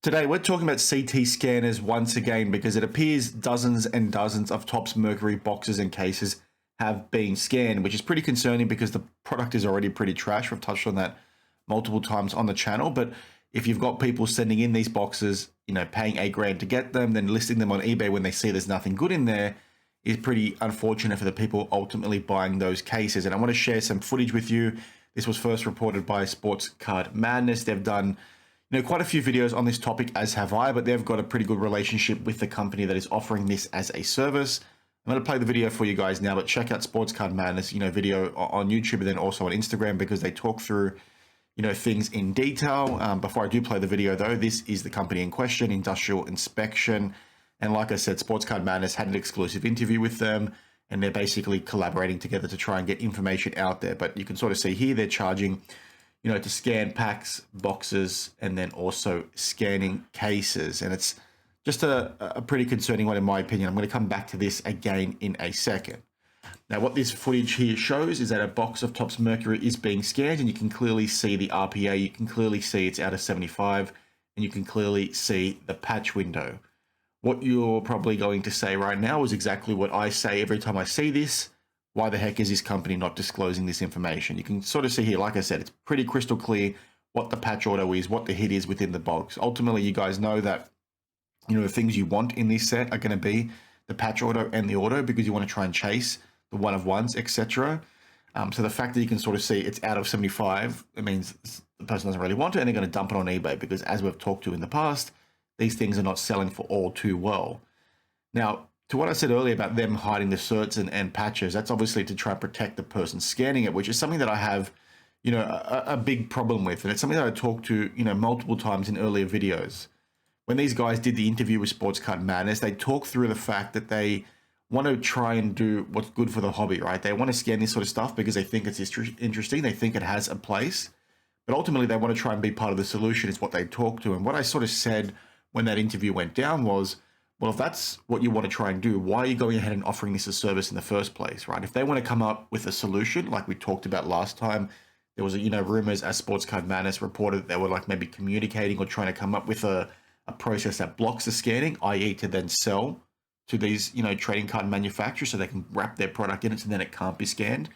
Today, we're talking about CT scanners once again because it appears dozens and dozens of Topps Mercury boxes and cases have been scanned, which is pretty concerning because the product is already pretty trash. We've touched on that multiple times on the channel. But if you've got people sending in these boxes, paying $8,000 to get them, then listing them on eBay when they see there's nothing good in there, is pretty unfortunate for the people ultimately buying those cases. And I want to share some footage with you. This was first reported by Sports Card Madness. They've done quite a few videos on this topic, as have I, but they've got a pretty good relationship with the company that is offering this as a service. I'm going to play the video for you guys now, but check out Sports Card Madness, video on YouTube and then also on Instagram because they talk through, things in detail. Before I do play the video though, this is the company in question, Industrial Inspection. And like I said, Sports Card Madness had an exclusive interview with them and they're basically collaborating together to try and get information out there. But you can sort of see here, they're charging to scan packs, boxes, and then also scanning cases. And it's just a pretty concerning one in my opinion. I'm going to come back to this again in a second. Now, what this footage here shows is that a box of Topps Mercury is being scanned, and you can clearly see the RPA. You can clearly see it's out of 75, and you can clearly see the patch window. What you're probably going to say right now is exactly what I say every time I see this. Why the heck is this company not disclosing this information? You can sort of see here, like I said, it's pretty crystal clear what the patch auto is, what the hit is within the box. Ultimately, you guys know that, the things you want in this set are going to be the patch auto and the auto because you want to try and chase the one of ones, etc. So the fact that you can sort of see it's out of 75, it means the person doesn't really want it and they're going to dump it on eBay because, as we've talked to in the past, these things are not selling for all too well. Now, to what I said earlier about them hiding the certs and patches, that's obviously to try and protect the person scanning it, which is something that I have, a big problem with. And it's something that I talked to, multiple times in earlier videos. When these guys did the interview with Sports Card Madness, they talked through the fact that they want to try and do what's good for the hobby, right? They want to scan this sort of stuff because they think it's interesting. They think it has a place. But ultimately, they want to try and be part of the solution is what they talked to. And what I sort of said when that interview went down was, well, if that's what you want to try and do, why are you going ahead and offering this as a service in the first place, right? If they want to come up with a solution, like we talked about last time, there was, rumors as Sports Card Madness reported that they were like maybe communicating or trying to come up with a process that blocks the scanning, i.e. to then sell to these, trading card manufacturers so they can wrap their product in it so then it can't be scanned.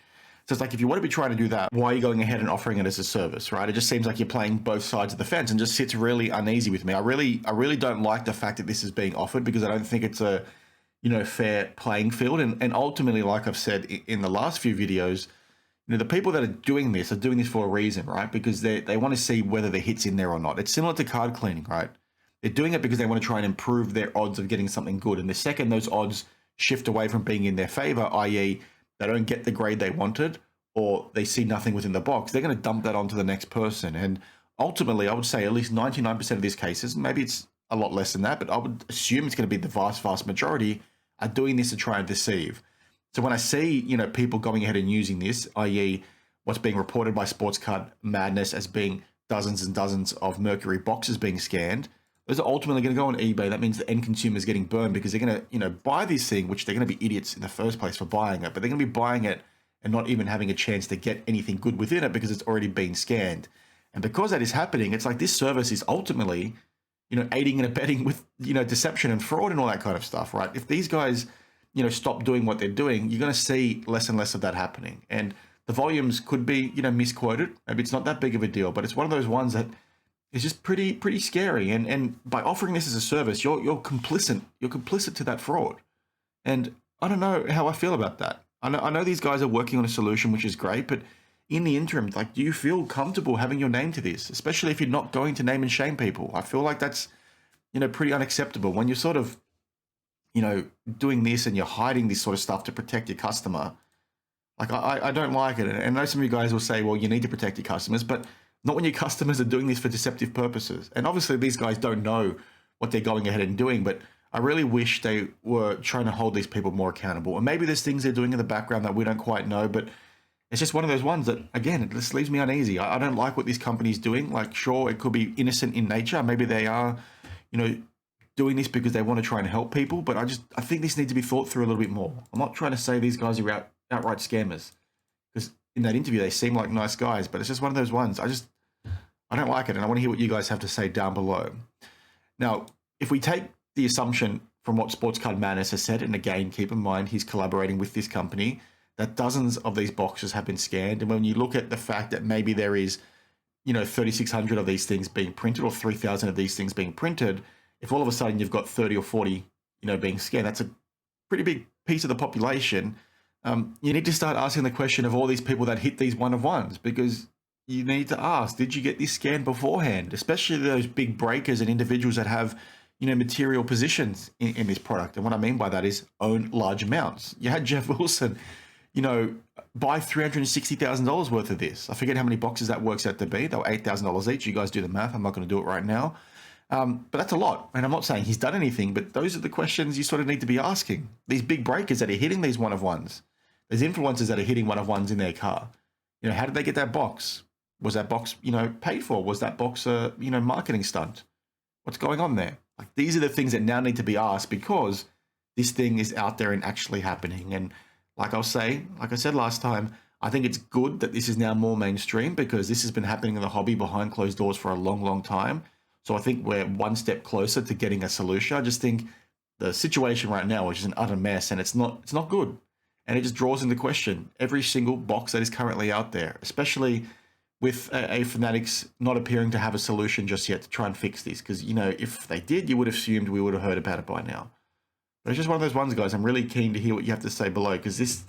So it's like, if you want to be trying to do that, why are you going ahead and offering it as a service, right? It just seems like you're playing both sides of the fence and just sits really uneasy with me. I really don't like the fact that this is being offered because I don't think it's a, fair playing field. And ultimately, like I've said in the last few videos, the people that are doing this for a reason, right? Because they want to see whether the hit's in there or not. It's similar to card cleaning, right? They're doing it because they want to try and improve their odds of getting something good. And the second those odds shift away from being in their favor, i.e. they don't get the grade they wanted, or they see nothing within the box, they're going to dump that onto the next person. And ultimately, I would say at least 99% of these cases, maybe it's a lot less than that, but I would assume it's going to be the vast majority are doing this to try and deceive. So when I see, people going ahead and using this, i.e. what's being reported by Sports Card Madness as being dozens and dozens of Mercury boxes being scanned, those are ultimately going to go on eBay. That means the end consumer is getting burned because they're going to, buy this thing, which they're going to be idiots in the first place for buying it, but they're going to be buying it and not even having a chance to get anything good within it because it's already been scanned. And because that is happening, it's like this service is ultimately, aiding and abetting with, deception and fraud and all that kind of stuff, right? If these guys, stop doing what they're doing, you're going to see less and less of that happening. And the volumes could be, misquoted. Maybe it's not that big of a deal, but it's one of those ones that is just pretty scary. And by offering this as a service, you're complicit. You're complicit to that fraud. And I don't know how I feel about that. I know these guys are working on a solution, which is great, but in the interim, like, do you feel comfortable having your name to this, especially if you're not going to name and shame people? I feel like that's, pretty unacceptable when you're sort of, doing this and you're hiding this sort of stuff to protect your customer. Like, I don't like it. And I know some of you guys will say, well, you need to protect your customers, but not when your customers are doing this for deceptive purposes. And obviously these guys don't know what they're going ahead and doing, but I really wish they were trying to hold these people more accountable. And maybe there's things they're doing in the background that we don't quite know, but it's just one of those ones that, again, it just leaves me uneasy. I don't like what this company's doing. Like, sure, it could be innocent in nature. Maybe they are, doing this because they want to try and help people, but I think this needs to be thought through a little bit more. I'm not trying to say these guys are outright scammers, because in that interview, they seem like nice guys, but it's just one of those ones. I don't like it, and I want to hear what you guys have to say down below. Now, if we take the assumption from what Sports Card Madness has said, and again, keep in mind he's collaborating with this company, that dozens of these boxes have been scanned. And when you look at the fact that maybe there is, 3,600 of these things being printed or 3,000 of these things being printed, if all of a sudden you've got 30 or 40, being scanned, that's a pretty big piece of the population. You need to start asking the question of all these people that hit these one-of-ones, because you need to ask, did you get this scanned beforehand? Especially those big breakers and individuals that have, material positions in this product. And what I mean by that is own large amounts. You had Jeff Wilson, buy $360,000 worth of this. I forget how many boxes that works out to be. They were $8,000 each. You guys do the math. I'm not going to do it right now. But that's a lot. And I'm not saying he's done anything, but those are the questions you sort of need to be asking. These big breakers that are hitting these one-of-ones, there's influencers that are hitting one-of-ones in their car. How did they get that box? Was that box, paid for? Was that box a, marketing stunt? What's going on there? Like, these are the things that now need to be asked, because this thing is out there and actually happening. And like I said last time, I think it's good that this is now more mainstream, because this has been happening in the hobby behind closed doors for a long, long time. So I think we're one step closer to getting a solution. I just think the situation right now is just an utter mess, and it's not good. And it just draws into question every single box that is currently out there, especially with a Fanatics not appearing to have a solution just yet to try and fix this. Because, if they did, you would have assumed we would have heard about it by now. But it's just one of those ones, guys. I'm really keen to hear what you have to say below, because this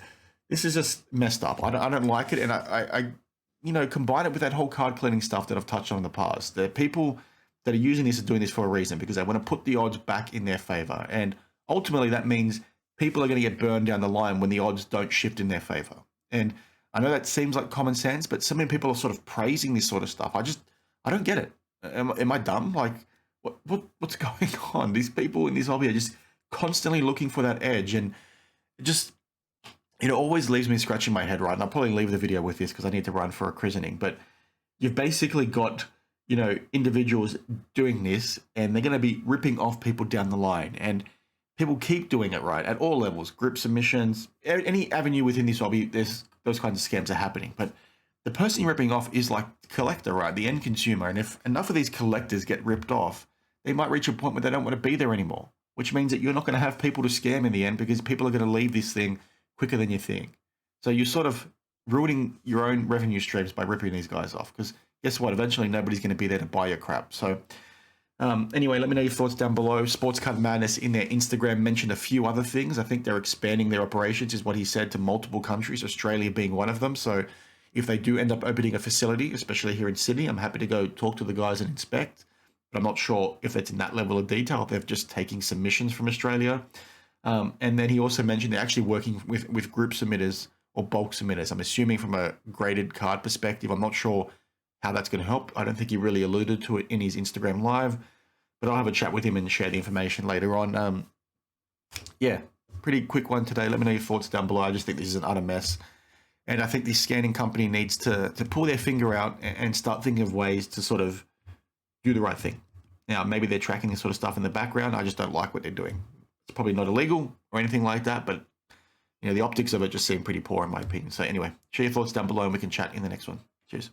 is just messed up. I don't like it. And I combine it with that whole card cleaning stuff that I've touched on in the past. The people that are using this are doing this for a reason, because they want to put the odds back in their favor. And ultimately that means people are going to get burned down the line when the odds don't shift in their favor. And I know that seems like common sense, but so many people are sort of praising this sort of stuff. I don't get it. Am I dumb? Like, what's going on? These people in this hobby are just constantly looking for that edge, and it always leaves me scratching my head, right? And I'll probably leave the video with this because I need to run for a christening. But you've basically got, individuals doing this, and they're going to be ripping off people down the line. And people keep doing it, right? At all levels, group submissions, any avenue within this hobby, there's those kinds of scams are happening. But the person you're ripping off is like the collector, right? The end consumer. And if enough of these collectors get ripped off, they might reach a point where they don't want to be there anymore, which means that you're not going to have people to scam in the end, because people are going to leave this thing quicker than you think. So you're sort of ruining your own revenue streams by ripping these guys off, because guess what? Eventually nobody's going to be there to buy your crap. So anyway, let me know your thoughts down below. Sports Card Madness in their Instagram mentioned a few other things. I think they're expanding their operations, is what he said, to multiple countries, Australia being one of them. So if they do end up opening a facility, especially here in Sydney, I'm happy to go talk to the guys and inspect. But I'm not sure if it's in that level of detail, if they're just taking submissions from Australia. And then he also mentioned they're actually working with group submitters or bulk submitters. I'm assuming from a graded card perspective. I'm not sure how that's going to help. I don't think he really alluded to it in his Instagram live, but I'll have a chat with him and share the information later on. Yeah, pretty quick one today. Let me know your thoughts down below. I just think this is an utter mess. And I think this scanning company needs to pull their finger out and start thinking of ways to sort of do the right thing. Now, maybe they're tracking this sort of stuff in the background. I just don't like what they're doing. It's probably not illegal or anything like that, but the optics of it just seem pretty poor in my opinion. So anyway, share your thoughts down below and we can chat in the next one. Cheers.